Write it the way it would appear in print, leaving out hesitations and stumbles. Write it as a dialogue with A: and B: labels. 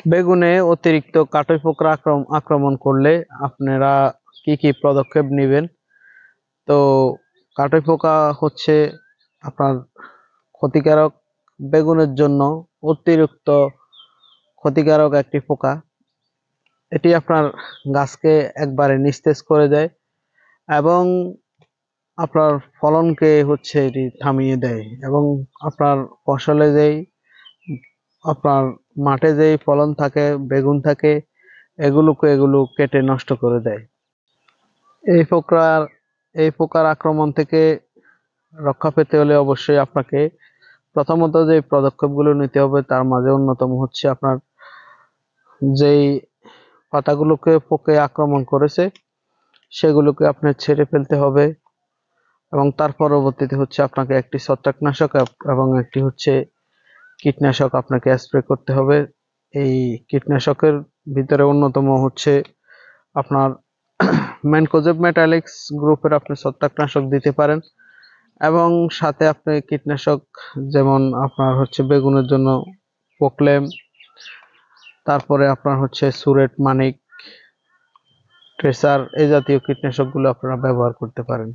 A: বেগুনে অতিরিক্ত কাটুই পোকা আক্রমণ করলে আপনারা কি কি পদক্ষেপ নেবেন? তো কাটুই পোকা হচ্ছে আপনার ক্ষতিকারক, বেগুনের জন্য অতিরিক্ত ক্ষতিকারক একটি পোকা। এটি আপনার গাছকে একবারে নিস্তেজ করে দেয় এবং আপনার ফলনকে এটি থামিয়ে দেয় এবং আপনার ফসলে আপনার মাঠে যেই ফলন থাকে, বেগুন থাকে, এগুলো কেটে নষ্ট করে দেয়। এই পোকার এই পোকার আক্রমণ থেকে রক্ষা পেতে হলে অবশ্যই আপনাকে প্রথমত যে পদক্ষেপগুলো নিতে হবে তার মাঝে অন্যতম হচ্ছে আপনার যেই পাতাগুলোকে পোকে আক্রমণ করেছে সেগুলোকে আপনার ছেড়ে ফেলতে হবে এবং তার পরবর্তীতে হচ্ছে আপনাকে একটি ছত্রাকনাশক এবং একটি হচ্ছে কীটনাশক আপনাকে স্প্রে করতে হবে। এই কীটনাশকের ভিতরে অন্যতম হচ্ছে আপনার ম্যানকোজেব মেটালিক্স গ্রুপের আপনি ছত্রাকনাশক দিতে পারেন এবং সাথে আপনি কীটনাশক যেমন আপনার হচ্ছে বেগুনের জন্য প্রোক্লেম, তারপরে আপনার হচ্ছে সুরেট, মানিক, ট্রেসার এই জাতীয় কীটনাশকগুলো আপনারা ব্যবহার করতে পারেন।